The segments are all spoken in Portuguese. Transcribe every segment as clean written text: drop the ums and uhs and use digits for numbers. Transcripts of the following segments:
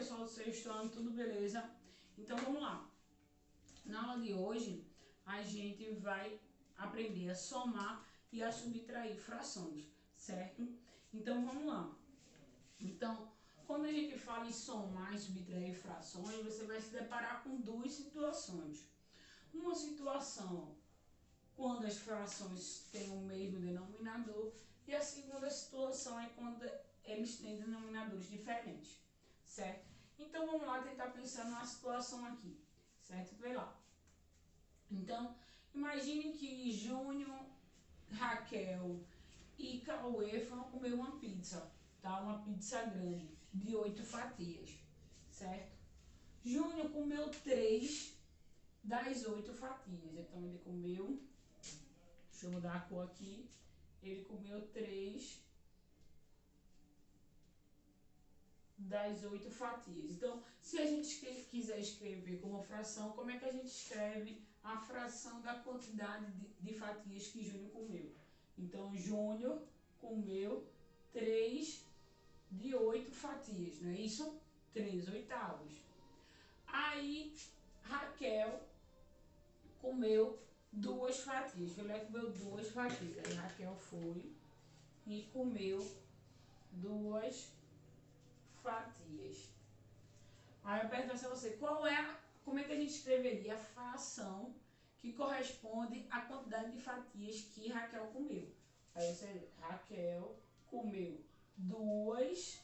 pessoal do sexto ano, tudo beleza? Então vamos lá. Na aula de hoje a gente vai aprender a somar e a subtrair frações, certo? Então vamos lá. Então, quando a gente fala em somar e subtrair frações, você vai se deparar com duas situações. Uma situação quando as frações têm o mesmo denominador e a segunda situação é quando eles têm denominadores diferentes, certo? Então vamos lá tentar pensar numa situação aqui, certo? Vê lá. Então, imagine que Júnior, Raquel e Cauê foram comer uma pizza, tá? Uma pizza grande, de 8 fatias, certo? Júnior comeu 3 das 8 fatias, então ele comeu, deixa eu mudar a cor aqui, ele comeu 3 das 8 fatias. Então, se a gente quiser escrever como fração, como é que a gente escreve a fração da quantidade de fatias que Júnior comeu? Então, Júnior comeu 3 de 8 fatias, não é isso? 3 oitavos. Aí, Raquel comeu 2 fatias. Filé comeu 2 fatias. Aí, Raquel foi e comeu 2 fatias. Aí eu pergunto a você, como é que a gente escreveria a fração que corresponde à quantidade de fatias que Raquel comeu? Aí você, Raquel comeu 2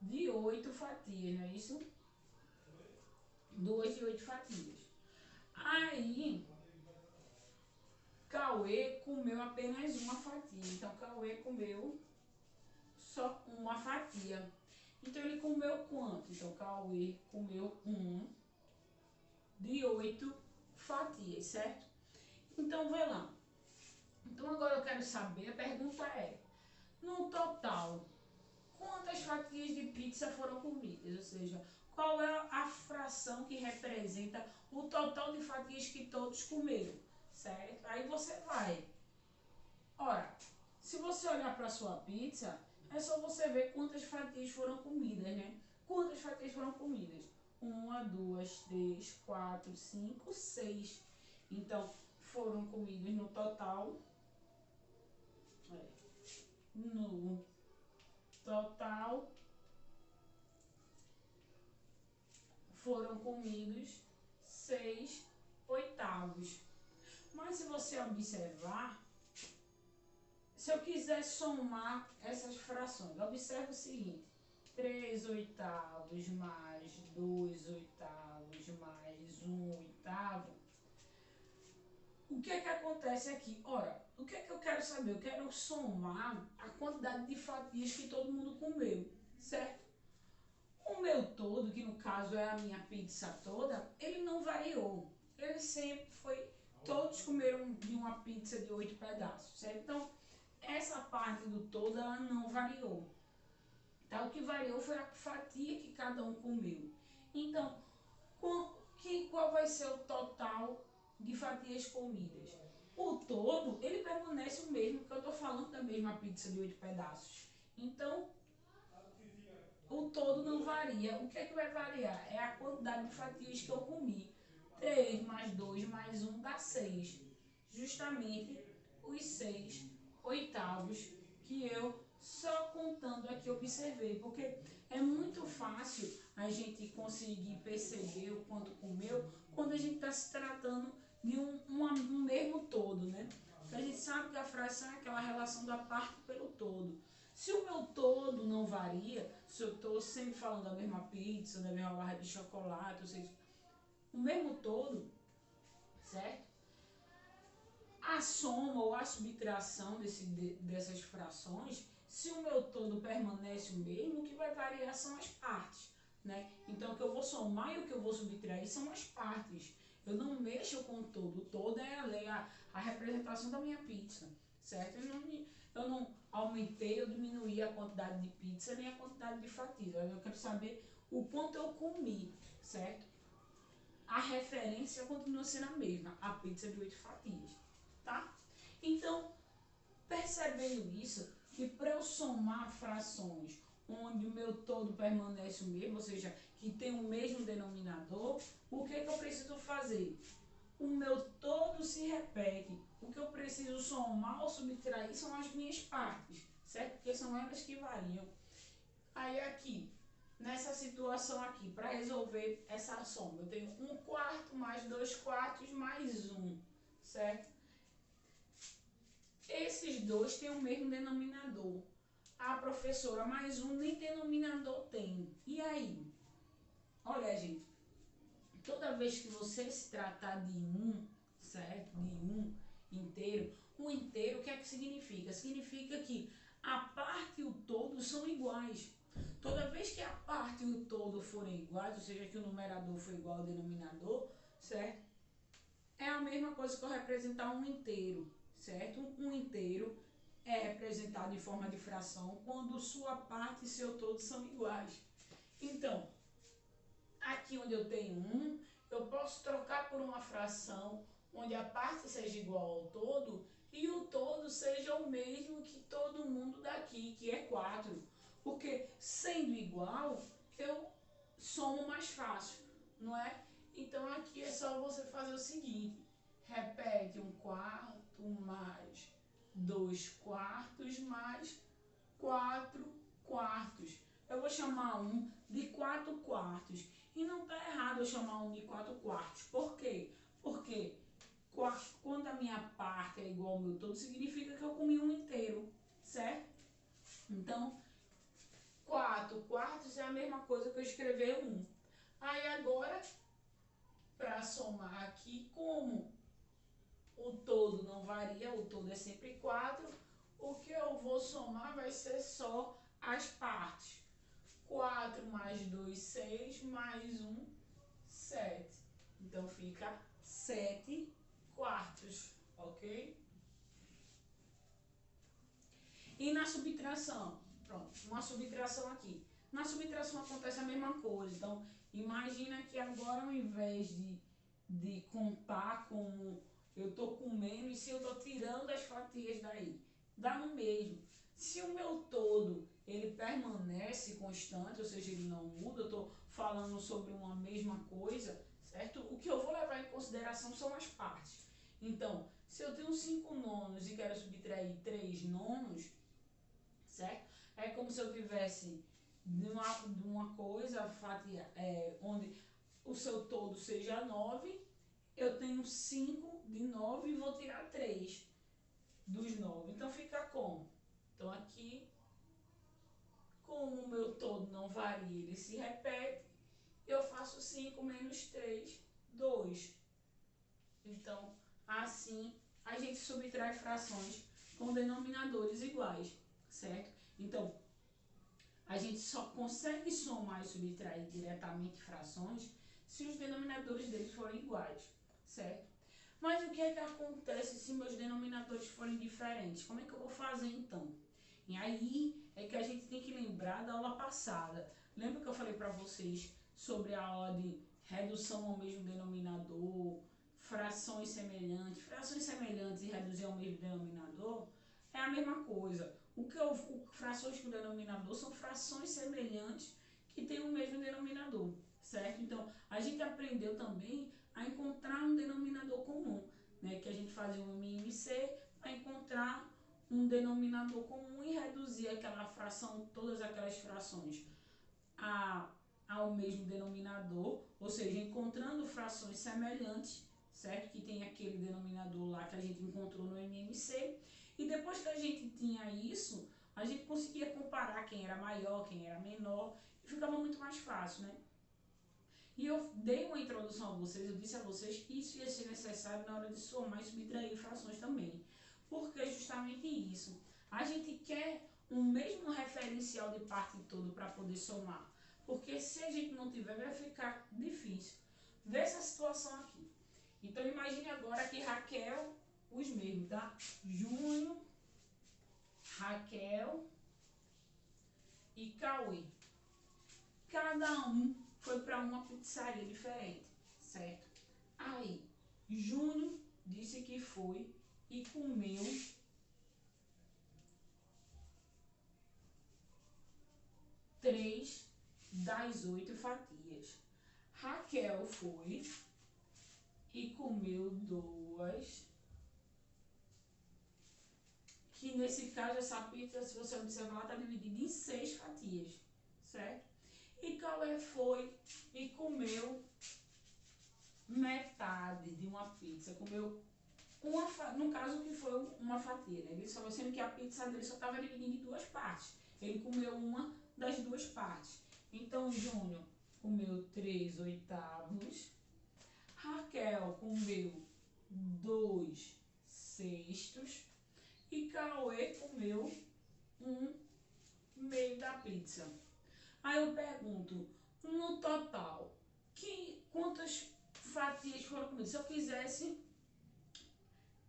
de 8 fatias, não é isso? 2 de 8 fatias. Aí, Cauê comeu apenas uma fatia. Então, Cauê comeu só uma fatia. Então, ele comeu quanto? Então, Cauê comeu 1 de 8 fatias, certo? Então, vai lá. Então, agora eu quero saber, a pergunta é, no total, quantas fatias de pizza foram comidas? Ou seja, qual é a fração que representa o total de fatias que todos comeram, certo? Aí você vai. Ora, se você olhar para a sua pizza, é só você ver quantas fatias foram comidas, né? Quantas fatias foram comidas? 1, 2, 3, 4, 5, 6. Então, foram comidas no total. No total, foram comidos 6 oitavos. Mas se você observar, se eu quiser somar essas frações, observe o seguinte, 3 oitavos mais 2 oitavos mais 1 oitavo. O que é que acontece aqui? Ora, o que é que eu quero saber? Eu quero somar a quantidade de fatias que todo mundo comeu, certo? O meu todo, que no caso é a minha pizza toda, ele não variou. Ele sempre foi, todos comeram de uma pizza de 8 pedaços, certo? Então, essa parte do todo, ela não variou. Tá? O que variou foi a fatia que cada um comeu. Então, qual vai ser o total de fatias comidas? O todo, ele permanece o mesmo, porque eu estou falando da mesma pizza de 8 pedaços. Então, o todo não varia. O que é que vai variar? É a quantidade de fatias que eu comi. 3 mais 2 mais 1 dá 6. Justamente os 6 oitavos que eu só contando aqui observei. Porque é muito fácil a gente conseguir perceber o quanto comeu quando a gente está se tratando de um mesmo todo, né? Porque a gente sabe que a fração é aquela relação da parte pelo todo. Se o meu todo não varia, se eu estou sempre falando da mesma pizza, da mesma barra de chocolate, ou seja, o mesmo todo, certo? A soma ou a subtração dessas frações, se o meu todo permanece o mesmo, o que vai variar são as partes, né? Então, o que eu vou somar e o que eu vou subtrair são as partes. Eu não mexo com o todo. O todo é a representação da minha pizza, certo? Eu não aumentei ou diminuí a quantidade de pizza nem a quantidade de fatias. Eu quero saber o quanto eu comi, certo? A referência continua sendo a mesma, a pizza de 8 fatias, tá? Então, percebendo isso, que para eu somar frações onde o meu todo permanece o mesmo, ou seja, que tem o mesmo denominador, o que eu preciso fazer? O meu todo se repete. O que eu preciso somar ou subtrair são as minhas partes, certo? Porque são elas que variam. Aí aqui, nessa situação aqui, para resolver essa soma, eu tenho 1/4 mais 2/4 mais 1, certo? Esses dois têm o mesmo denominador. A professora, mais um nem denominador tem. E aí? Olha, gente, toda vez que você se tratar de um, certo? De um inteiro, o que é que significa? Significa que a parte e o todo são iguais. Toda vez que a parte e o todo forem iguais, ou seja, que o numerador for igual ao denominador, certo? É a mesma coisa que eu representar um inteiro, certo? Um inteiro é representado em forma de fração quando sua parte e seu todo são iguais. Então, aqui onde eu tenho 1, eu posso trocar por uma fração onde a parte seja igual ao todo e o todo seja o mesmo que todo mundo daqui, que é 4. Porque sendo igual, eu somo mais fácil, não é? Então aqui é só você fazer o seguinte, repete 1/4 mais 2/4 mais 4/4. Eu vou chamar 1 de 4/4. E não está errado eu chamar 1 de 4/4. Por quê? Porque quando a minha parte é igual ao meu todo, significa que eu comi um inteiro, certo? Então, 4/4 é a mesma coisa que eu escrever 1. Aí agora, para somar aqui, como o todo não varia, o todo é sempre 4, o que eu vou somar vai ser só as partes. 4 mais 2, 6, mais 1, 7. Então fica 7/4, ok? E na subtração? Pronto, uma subtração aqui. Na subtração acontece a mesma coisa. Então, imagina que agora, ao invés de contar como eu estou comendo, e se eu estou tirando as fatias daí, dá no mesmo. Se o meu todo ele permanece constante, ou seja, ele não muda, eu estou falando sobre uma mesma coisa, certo? O que eu vou levar em consideração são as partes. Então, se eu tenho 5 nonos e quero subtrair 3 nonos, certo? É como se eu tivesse de uma coisa fatia, onde o seu todo seja 9, eu tenho 5 de 9 e vou tirar 3 dos 9. Então fica como? Então aqui, como o meu todo não varia, ele se repete, eu faço 5 menos 3, 2. Então, assim, a gente subtrai frações com denominadores iguais, certo? Então, a gente só consegue somar e subtrair diretamente frações se os denominadores deles forem iguais, certo? Mas o que é que acontece se meus denominadores forem diferentes? Como é que eu vou fazer então? E aí é que a gente tem que lembrar da aula passada. Lembra que eu falei para vocês sobre a aula de redução ao mesmo denominador, frações semelhantes e reduzir ao mesmo denominador? É a mesma coisa. Frações com denominador são frações semelhantes que têm o mesmo denominador, certo? Então, a gente aprendeu também a encontrar um denominador comum, né? Que a gente fazia um MMC para encontrar um denominador comum e reduzir aquela fração, todas aquelas frações ao mesmo denominador, ou seja, encontrando frações semelhantes, certo? Que tem aquele denominador lá que a gente encontrou no MMC. E depois que a gente tinha isso, a gente conseguia comparar quem era maior, quem era menor, e ficava muito mais fácil, né? E eu dei uma introdução a vocês, eu disse a vocês que isso ia ser necessário na hora de somar e subtrair frações também. Porque é justamente isso. A gente quer um mesmo referencial de parte e todo para poder somar. Porque se a gente não tiver, vai ficar difícil. Vê essa situação aqui. Então imagine agora que Raquel, os mesmos, tá? Júnior, Raquel e Cauê. Cada um foi para uma pizzaria diferente, certo? Aí, Júnior disse que foi e comeu 3 das 8 fatias. Raquel foi e comeu 2, que nesse caso essa pizza, se você observar, ela está dividida em 6 fatias, certo? E Cauê foi e comeu metade de uma pizza, comeu no caso que foi uma fatia, né? Ele só sendo que a pizza dele só estava dividida em 2 partes. Ele comeu uma das 2 partes. Então Júnior comeu 3/8. Raquel comeu 2/6 e Cauê comeu 1/2 da pizza. Aí eu pergunto, no total, quantas fatias foram comidas? Se eu quisesse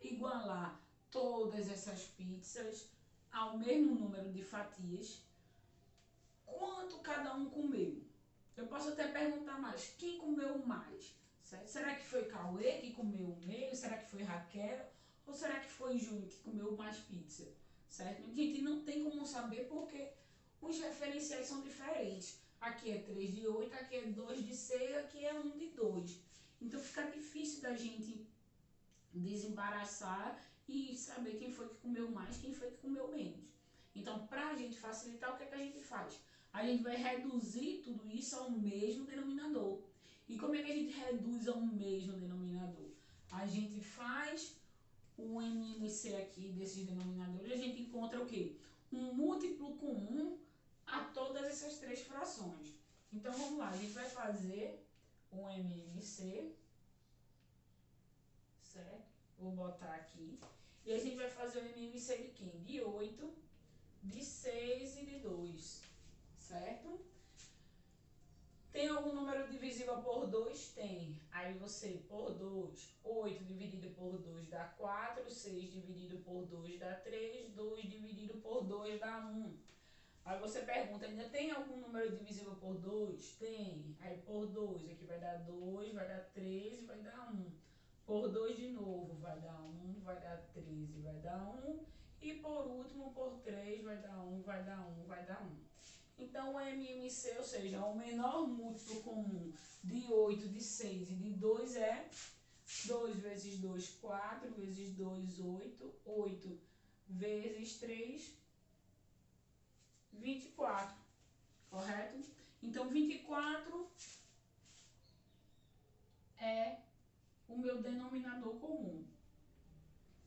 igualar todas essas pizzas ao mesmo número de fatias, quanto cada um comeu? Eu posso até perguntar mais, quem comeu mais? Certo? Será que foi Cauê que comeu o meio? Será que foi Raquel? Ou será que foi Júnior que comeu mais pizza? Certo? A gente não tem como saber porque os referenciais são diferentes. Aqui é 3/8, aqui é 2/6, aqui é 1/2. Então fica difícil da gente desembaraçar e saber quem foi que comeu mais, quem foi que comeu menos. Então, para a gente facilitar, o que é que a gente faz? A gente vai reduzir tudo isso ao mesmo denominador. E como é que a gente reduz ao mesmo denominador? A gente faz o MMC aqui desses denominadores, a gente encontra o quê? Um múltiplo comum a todas essas 3 frações. Então, vamos lá, a gente vai fazer um MMC, certo? Vou botar aqui. E a gente vai fazer o MMC de quem? De 8, de 6 e de 2, certo? Tem algum número divisível por 2? Tem. Aí você, por 2, 8 dividido por 2 dá 4, 6 dividido por 2 dá 3, 2 dividido por 2 dá 1. Aí você pergunta, ainda tem algum número divisível por 2? Tem. Aí por 2, aqui vai dar 2, vai dar 3 e vai dar 1. Por 2 de novo, vai dar 1, vai dar 13, vai dar 1. E por último, por 3, vai dar 1, vai dar 1, vai dar 1. Então, o MMC, ou seja, o menor múltiplo comum de 8, de 6 e de 2 é 2 vezes 2, 4, vezes 2, 8, 8 vezes 3, 24, correto? Então, 24 é o meu denominador comum.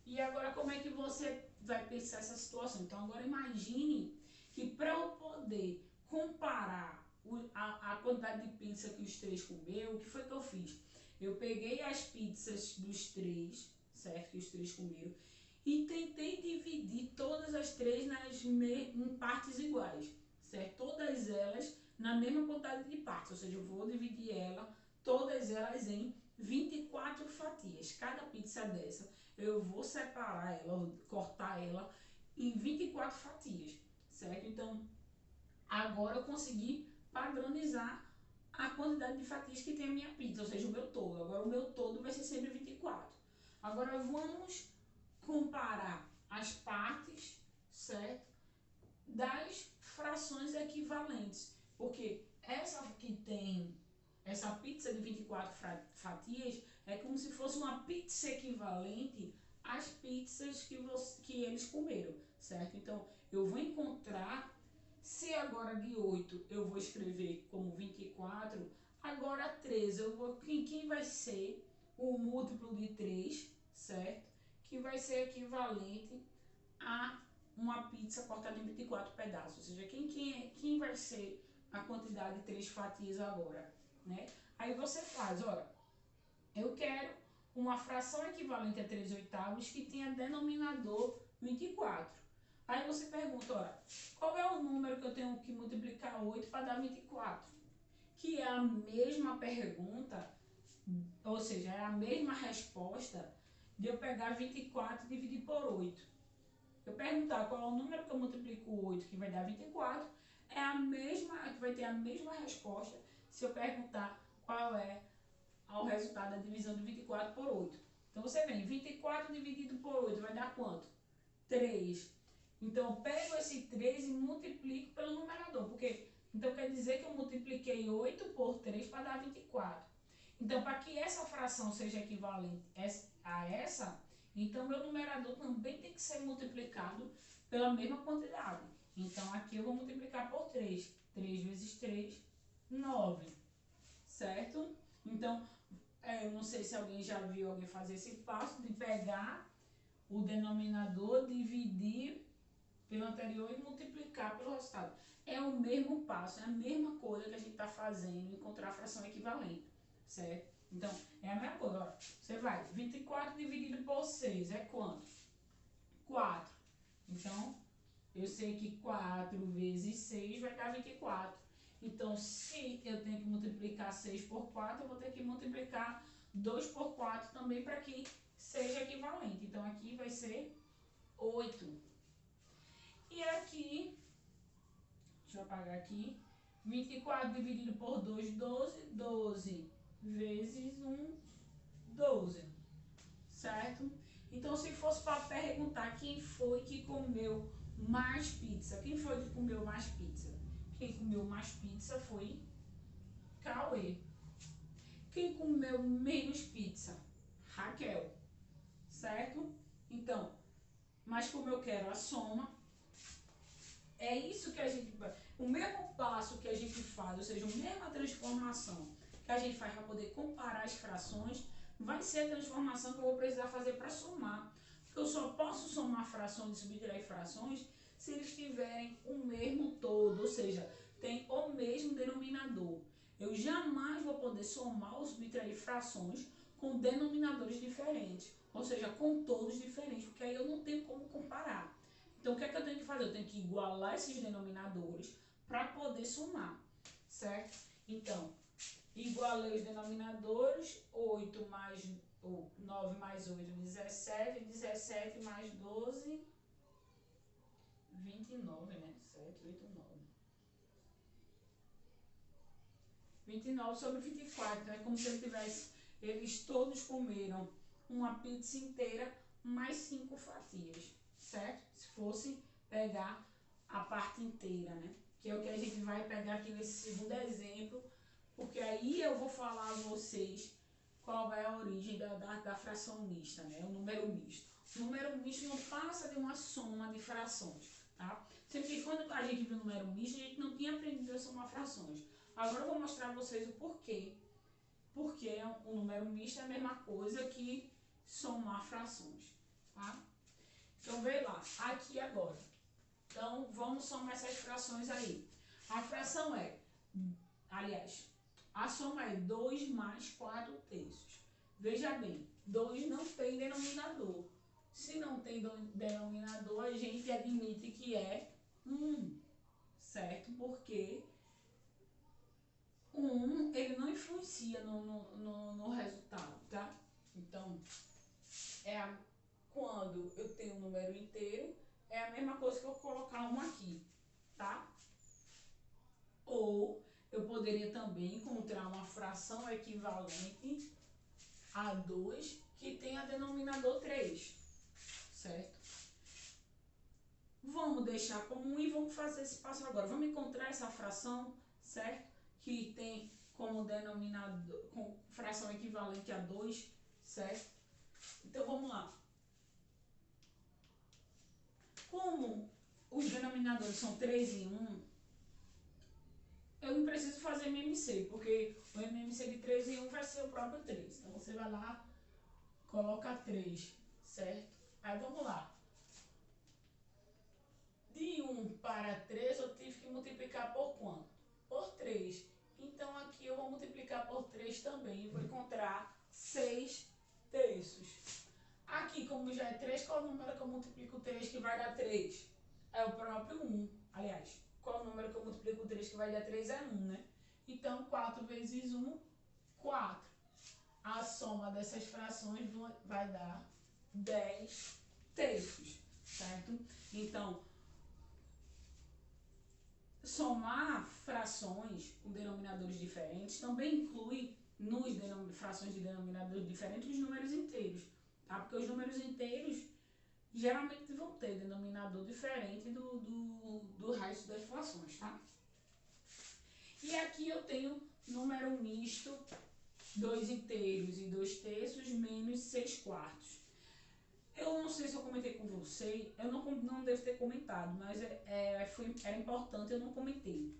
E agora, como é que você vai pensar essa situação? Então, agora imagine que para eu poder comparar a quantidade de pizza que os 3 comeu, o que foi que eu fiz? Eu peguei as pizzas dos 3, certo? Que os 3 comeram, e tentei dividir todas as 3 em partes iguais, certo? Todas elas na mesma quantidade de partes, ou seja, eu vou dividir todas elas em 24 fatias. Cada pizza dessa, eu vou separar ela, cortar ela em 24 fatias, certo? Então, agora eu consegui padronizar a quantidade de fatias que tem a minha pizza, ou seja, o meu todo. Agora o meu todo vai ser sempre 24. Agora vamos comparar as partes, certo? Das frações equivalentes. Porque essa que tem, essa pizza de 24 fatias, é como se fosse uma pizza equivalente às pizzas que eles comeram, certo? Então, eu vou encontrar, se agora de 8 eu vou escrever como 24, agora 13, quem vai ser o múltiplo de 3, certo? Que vai ser equivalente a uma pizza cortada em 24 pedaços. Ou seja, quem vai ser a quantidade de 3 fatias agora, né? Aí você faz, olha, eu quero uma fração equivalente a 3/8 que tenha denominador 24. Aí você pergunta, olha, qual é o número que eu tenho que multiplicar 8 para dar 24? Que é a mesma pergunta, ou seja, é a mesma resposta de eu pegar 24 e dividir por 8. Eu perguntar qual é o número que eu multiplico 8, que vai dar 24, é a mesma, que vai ter a mesma resposta se eu perguntar qual é o resultado da divisão de 24 por 8. Então, você vem, 24 dividido por 8 vai dar quanto? 3. Então, eu pego esse 3 e multiplico pelo numerador, porque Então, quer dizer que eu multipliquei 8 por 3 para dar 24. Então, para que essa fração seja equivalente a essa, então meu numerador também tem que ser multiplicado pela mesma quantidade. Então, aqui eu vou multiplicar por 3. 3 vezes 3, 9. Certo? Então, eu não sei se alguém já viu alguém fazer esse passo de pegar o denominador, dividir pelo anterior e multiplicar pelo resultado. É o mesmo passo, é a mesma coisa que a gente está fazendo, encontrar a fração equivalente, certo? Então, é a mesma coisa. Olha, você vai, 24 dividido por 6 é quanto? 4. Então, eu sei que 4 vezes 6 vai dar 24. Então, se eu tenho que multiplicar 6 por 4, eu vou ter que multiplicar 2 por 4 também para que seja equivalente. Então, aqui vai ser 8. E aqui, deixa eu apagar aqui, 24 dividido por 2, 12. 12 vezes 1, 12. Certo? Então, se fosse para perguntar quem foi que comeu mais pizza, quem foi que comeu mais pizza? Quem comeu mais pizza foi Cauê. Quem comeu menos pizza? Raquel. Certo? Então, mas como eu quero a soma, é isso que a gente... O mesmo passo que a gente faz, ou seja, a mesma transformação que a gente faz para poder comparar as frações, vai ser a transformação que eu vou precisar fazer para somar. Porque eu só posso somar frações e subtrair frações se eles tiverem o mesmo todo, ou seja, tem o mesmo denominador. Eu jamais vou poder somar ou subtrair frações com denominadores diferentes, ou seja, com todos diferentes, porque aí eu não tenho como comparar. Então, o que é que eu tenho que fazer? Eu tenho que igualar esses denominadores para poder somar, certo? Então, igualei os denominadores, 8 mais 9 mais 8, 17, 17 mais 12, 29, né? 7, 8, 9. 29 sobre 24, é como se ele tivesse, eles todos comeram uma pizza inteira mais 5 fatias, certo? Se fosse pegar a parte inteira, né? Que é o que a gente vai pegar aqui nesse segundo exemplo, porque aí eu vou falar a vocês qual é a origem da fração mista, né? O número misto. O número misto não passa de uma soma de frações, tá? Sendo que quando a gente viu o número misto, a gente não tinha aprendido a somar frações. Agora eu vou mostrar a vocês o porquê. Porque o número misto é a mesma coisa que somar frações, tá? Então, vê lá, aqui agora. Então, vamos somar essas frações aí. A fração é, aliás, a soma é 2 mais 4 terços. Veja bem, 2 não tem denominador. Se não tem denominador, a gente admite que é 1, certo? Porque o 1, ele não influencia no resultado, tá? Então, quando eu tenho um número inteiro, é a mesma coisa que eu colocar 1 aqui, tá? Ou eu poderia também encontrar uma fração equivalente a 2 que tenha denominador 3, certo? Vamos deixar como 1 e vamos fazer esse passo agora. Vamos encontrar essa fração, certo? Que tem como denominador, com fração equivalente a 2, certo? Então, vamos lá. Como os denominadores são 3 e 1, eu não preciso fazer MMC, porque o MMC de 3 e 1 vai ser o próprio 3. Então, você vai lá, coloca 3, certo? Aí, vamos lá. De 1 para 3, eu tive que multiplicar por quanto? Por 3. Então, aqui eu vou multiplicar por 3 também. Vou encontrar 6 terços. Aqui, como já é 3, qual é o número que eu multiplico 3 que vai dar 3? É o próprio 1. Aliás, qual é o número que eu multiplico 3 que vai dar 3? É 1, né? Então, 4 vezes 1, 4. A soma dessas frações vai dar 10 terços, certo? Então, somar frações com denominadores diferentes também inclui nos frações de denominadores diferentes os números inteiros, tá? Porque os números inteiros geralmente vão ter denominador diferente do resto das frações, tá? E aqui eu tenho número misto, 2 inteiros e 2 terços, menos 6 quartos. Eu não sei se eu comentei com você, eu não devo ter comentado, mas era importante, eu não comentei.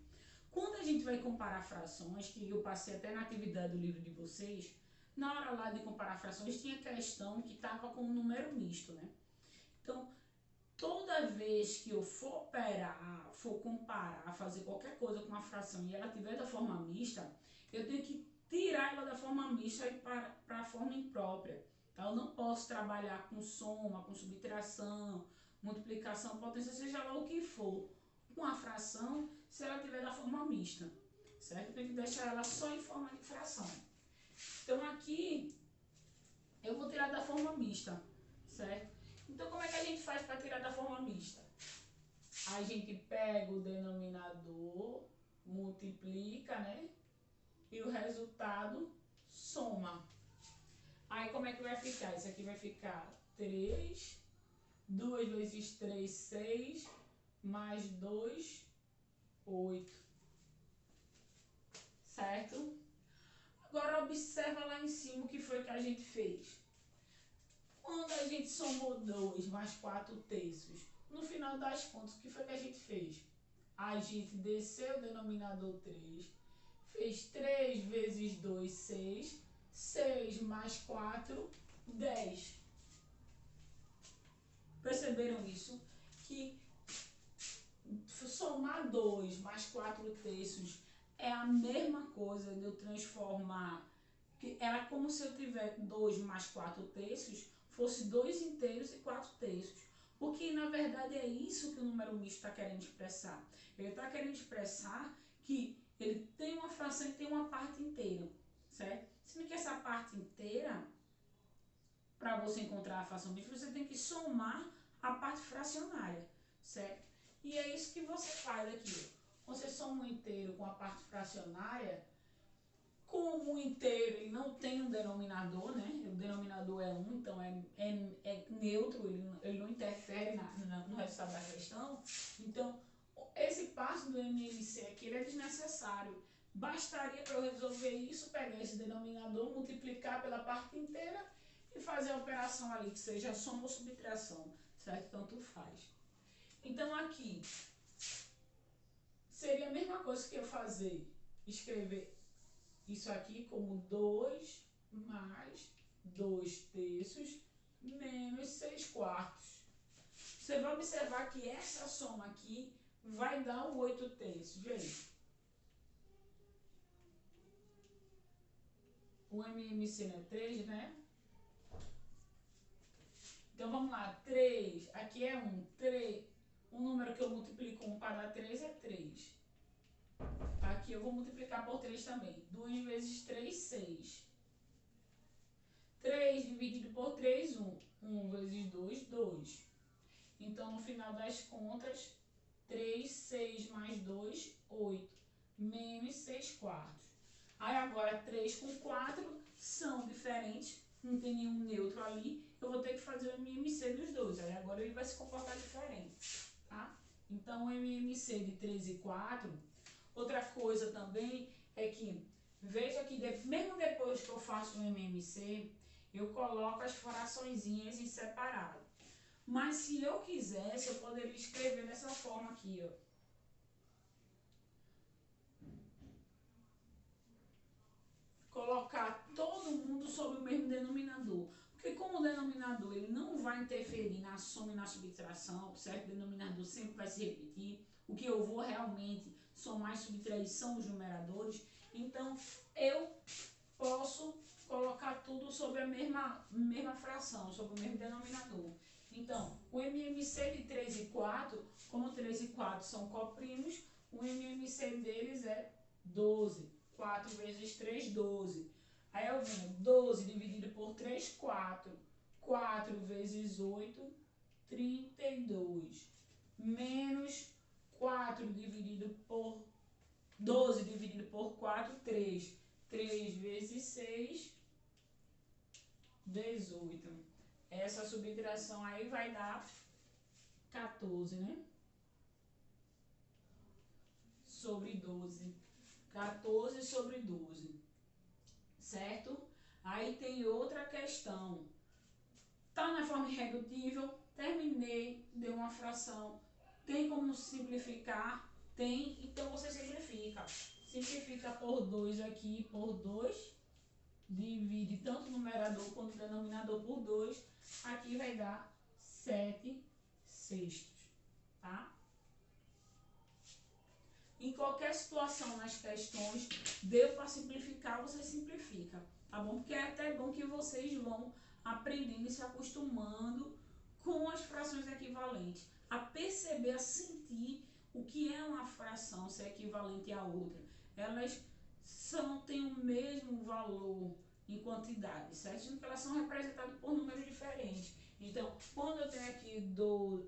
Quando a gente vai comparar frações, que eu passei até na atividade do livro de vocês, na hora lá de comparar frações, tinha questão que estava com um número misto, né? Então, toda vez que eu for operar, for comparar, fazer qualquer coisa com uma fração e ela tiver da forma mista, eu tenho que tirar ela da forma mista e para a forma imprópria. Então, eu não posso trabalhar com soma, com subtração, multiplicação, potência, seja lá o que for, com a fração, se ela tiver da forma mista, certo? Eu tenho que deixar ela só em forma de fração. Então, aqui, eu vou tirar da forma mista, certo? Então, como é que a gente faz para tirar da forma mista? A gente pega o denominador, multiplica, né? E o resultado soma. Aí, como é que vai ficar? Isso aqui vai ficar 3, 2 vezes 3, 6, mais 2, 8. Certo? Agora, observa lá em cima o que foi que a gente fez. Quando a gente somou 2 mais 4 terços, no final das contas, o que foi que a gente fez? A gente desceu o denominador 3, fez 3 vezes 2, 6, 6 mais 4, 10. Perceberam isso? Que somar 2 mais 4 terços é a mesma coisa de eu transformar. Era como se eu tiver 2 mais 4 terços, fosse 2 inteiros e 4 terços. Porque, na verdade, é isso que o número misto está querendo expressar. Ele está querendo expressar que ele tem uma fração e tem uma parte inteira, certo? Sendo que essa parte inteira, para você encontrar a fração mista, você tem que somar a parte fracionária, certo? E é isso que você faz aqui. Você soma um inteiro com a parte fracionária. Como o inteiro ele não tem um denominador, né? O denominador é 1, então é neutro, ele não interfere no resultado da questão. Então, esse passo do MMC aqui ele é desnecessário. Bastaria para eu resolver isso, pegar esse denominador, multiplicar pela parte inteira e fazer a operação ali, que seja soma ou subtração, certo? Tanto faz. Então, aqui, seria a mesma coisa que eu escrever isso aqui como 2 mais 2 terços menos 6 quartos. Você vai observar que essa soma aqui vai dar o 8 terços. Veja. O MMC não é 3, né? Então vamos lá. 3, aqui é 1. 3, o número que eu multiplico 1 para dar 3 é 3. Aqui eu vou multiplicar por 3 também. 2 vezes 3, 6. 3 dividido por 3, 1. 1 vezes 2, 2. Então, no final das contas, 3, 6 mais 2, 8. Menos 6 quartos. Aí agora, 3 com 4 são diferentes. Não tem nenhum neutro ali. Eu vou ter que fazer o MMC dos dois. Aí agora ele vai se comportar diferente. Tá? Então, o MMC de 3 e 4... Outra coisa também é que, veja que mesmo depois que eu faço o MMC, eu coloco as fraçõezinhas em separado. Mas se eu quisesse, eu poderia escrever dessa forma aqui, ó. Colocar todo mundo sobre o mesmo denominador. Porque como o denominador ele não vai interferir na soma e na subtração, certo? O denominador sempre vai se repetir. O que eu vou realmente somar e subtrair são os numeradores. Então, eu posso colocar tudo sobre a mesma fração, sobre o mesmo denominador. Então, o MMC de 3 e 4, como 3 e 4 são coprimos, o MMC deles é 12. 4 vezes 3, 12. Aí eu venho 12 dividido por 3, 4. 4 vezes 8, 32. Menos 4 dividido por 12 dividido por 4, 3. 3 vezes 6, 18. Essa subtração aí vai dar 14, né? Sobre 12. 14 sobre 12, certo? Aí tem outra questão. Tá na forma irredutível, terminei, deu uma fração. Tem como simplificar? Tem, então você simplifica. Simplifica por 2 aqui, por 2. Divide tanto o numerador quanto o denominador por 2. Aqui vai dar 7 sextos, tá? Em qualquer situação nas questões, deu para simplificar, você simplifica, tá bom? Porque é até bom que vocês vão aprendendo e se acostumando com as frações equivalentes, a perceber, a sentir o que é uma fração, se é equivalente à outra. Elas têm o mesmo valor em quantidade, certo? Sendo que elas são representadas por números diferentes. Então, quando eu tenho aqui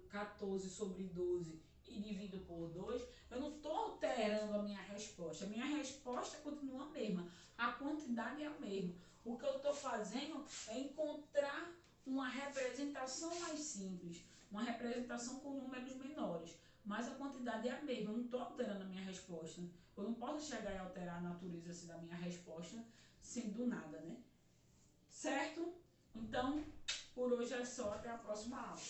14 sobre 12 e divido por 2, eu não estou alterando a minha resposta. A minha resposta continua a mesma. A quantidade é a mesma. O que eu estou fazendo é encontrar uma representação mais simples, uma representação com números menores. Mas a quantidade é a mesma. Eu não estou alterando a minha resposta. Eu não posso chegar e alterar a natureza assim, da minha resposta sem do nada, né? Certo? Então, por hoje é só. Até a próxima aula.